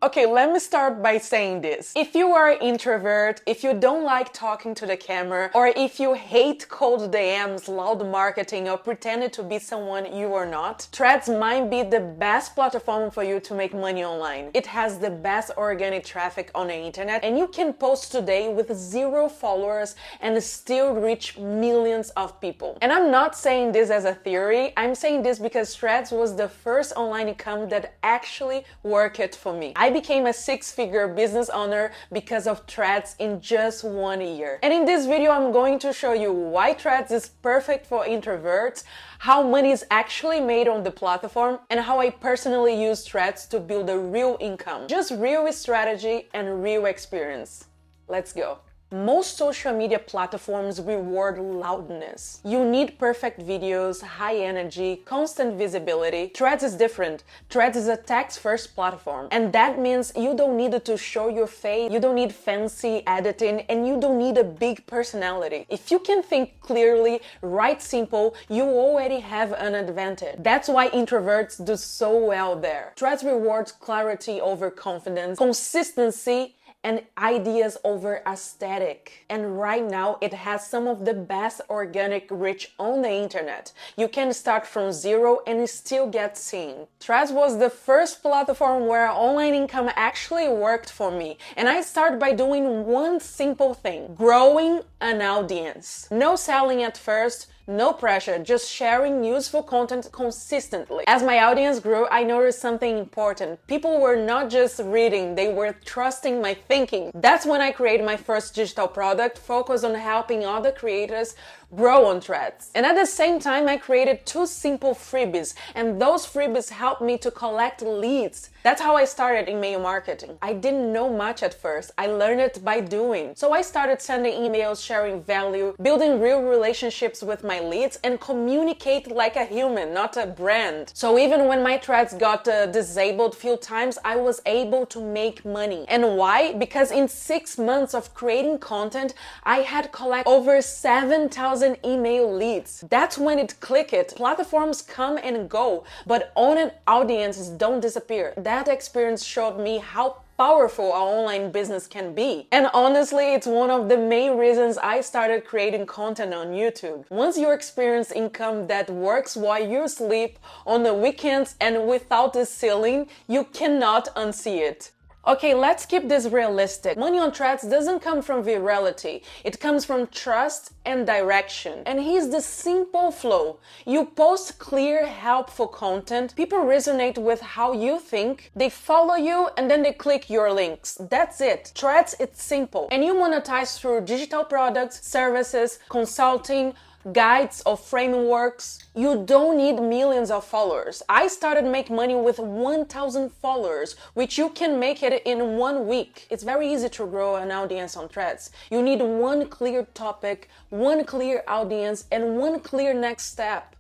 Okay, let me start by saying this. If you are an introvert, if you don't like talking to the camera, or if you hate cold DMs, loud marketing, or pretending to be someone you are not, Threads might be the best platform for you to make money online. It has the best organic traffic on the internet, and you can post today with 0 followers and still reach millions of people. And I'm not saying this as a theory, I'm saying this because Threads was the first online income that actually worked for me. I became a 6-figure business owner because of Threads in just 1 year. And in this video, I'm going to show you why Threads is perfect for introverts, how money is actually made on the platform, and how I personally use Threads to build a real income. Just real strategy and real experience. Let's go. Most social media platforms reward loudness. You need perfect videos, high energy, constant visibility. Threads is different. Threads is a text-first platform, and that means you don't need to show your face, you don't need fancy editing, and you don't need a big personality. If you can think clearly, write simple, you already have an advantage. That's why introverts do so well there. Threads rewards clarity over confidence, consistency, and ideas over aesthetic. And right now it has some of the best organic reach on the internet. You can start from 0 and still get seen. Threads was the first platform where online income actually worked for me, and I started by doing one simple thing: growing an audience. No selling at first, no pressure, just sharing useful content consistently. As my audience grew, I noticed something important. People were not just reading, they were trusting my thinking. That's when I created my first digital product, focused on helping other creators grow on Threads. And at the same time, I created 2 simple freebies, and those freebies helped me to collect leads. That's how I started email marketing. I didn't know much at first. I learned it by doing. So I started sending emails, sharing value, building real relationships with my leads, and communicate like a human, not a brand. So even when my Threads got disabled few times, I was able to make money. And why? Because in 6 months of creating content, I had collected over 7,000 email leads. That's when it clicked. Platforms come and go, but owned audiences don't disappear. That experience showed me how powerful our online business can be. And honestly, it's one of the main reasons I started creating content on YouTube. Once you experience income that works while you sleep, on the weekends, and without the ceiling, you cannot unsee it. Okay, let's keep this realistic. Money on Threads doesn't come from virality. It comes from trust and direction. And here's the simple flow. You post clear, helpful content. People resonate with how you think. They follow you and then they click your links. That's it. Threads, it's simple. And you monetize through digital products, services, consulting, guides or frameworks. You don't need millions of followers. I started making money with 1,000 followers, which you can make it in 1 week. It's very easy to grow an audience on Threads. You need one clear topic, one clear audience, and one clear next step.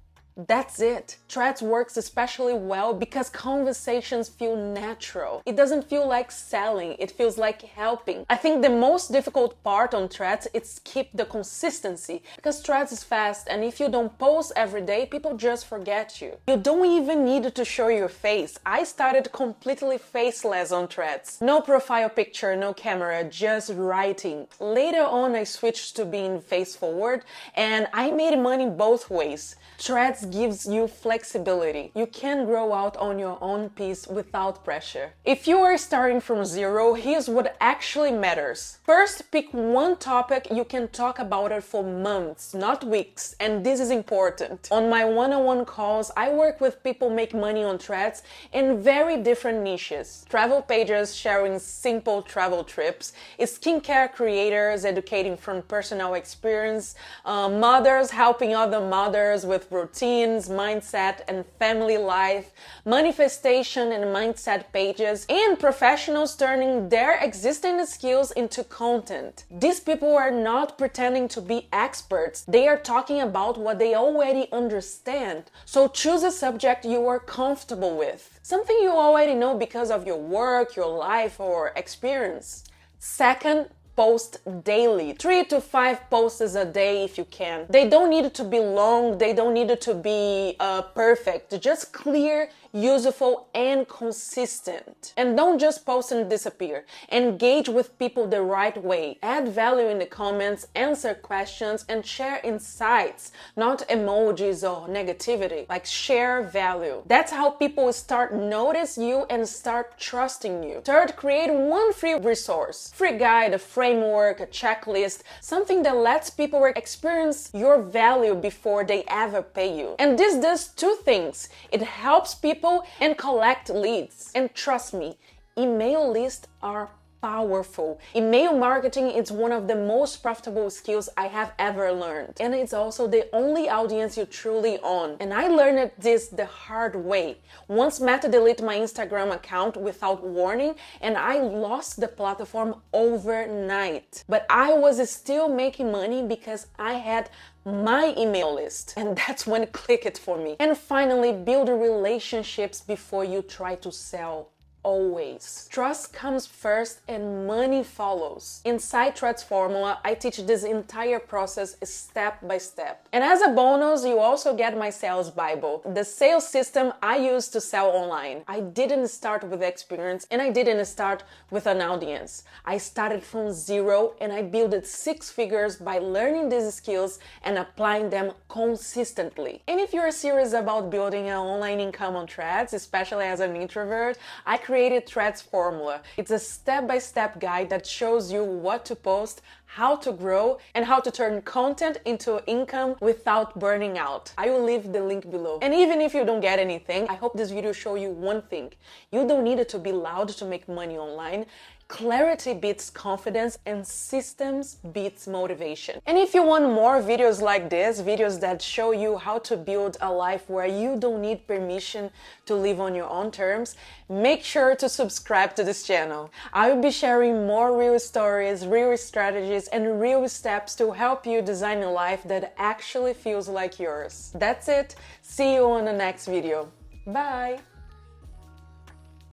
That's it. Threads works especially well because conversations feel natural. It doesn't feel like selling, it feels like helping. I think the most difficult part on Threads is keep the consistency, because Threads is fast, and if you don't post every day, people just forget you. You don't even need to show your face. I started completely faceless on Threads. No profile picture, no camera, just writing. Later on, I switched to being face forward, and I made money both ways. Threads gives you flexibility. You can grow out on your own pace without pressure. If you are starting from 0, here's what actually matters. First, pick one topic you can talk about it for months, not weeks, and this is important. On my one-on-one calls, I work with people make money on Threads in very different niches. Travel pages sharing simple travel trips, skincare creators educating from personal experience, mothers helping other mothers with routines, mindset, and family life, manifestation and mindset pages, and professionals turning their existing skills into content. These people are not pretending to be experts. They are talking about what they already understand. So choose a subject you are comfortable with, something you already know because of your work, your life, or experience. Second, post daily. 3 to 5 posts a day if you can. They don't need to be long, they don't need to be perfect. Just clear, useful, and consistent. And don't just post and disappear. Engage with people the right way. Add value in the comments, answer questions, and share insights, not emojis or negativity. Like, share value. That's how people start notice you and start trusting you. Third, create one free resource. Free guide, a framework, a checklist, something that lets people experience your value before they ever pay you. And this does two things. It helps people and collect leads. And trust me, email lists are powerful. Email marketing is one of the most profitable skills I have ever learned. And it's also the only audience you truly own. And I learned this the hard way. Once Meta deleted my Instagram account without warning, and I lost the platform overnight. But I was still making money because I had my email list. And that's when it clicked for me. And finally, build relationships before you try to sell. Always. Trust comes first and money follows. Inside Trust Formula, I teach this entire process step by step. And as a bonus, you also get my sales Bible, the sales system I use to sell online. I didn't start with experience and I didn't start with an audience. I started from zero and I built 6 figures by learning these skills and applying them consistently. And if you're serious about building an online income on Threads, especially as an introvert, I created Threads Formula. It's a step-by-step guide that shows you what to post, how to grow, and how to turn content into income without burning out. I will leave the link below. And even if you don't get anything, I hope this video show you one thing. You don't need it to be loud to make money online. Clarity beats confidence and systems beats motivation. And if you want more videos like this, videos that show you how to build a life where you don't need permission to live on your own terms, make sure to subscribe to this channel. I will be sharing more real stories, real strategies, and real steps to help you design a life that actually feels like yours. That's it. See you on the next video. Bye!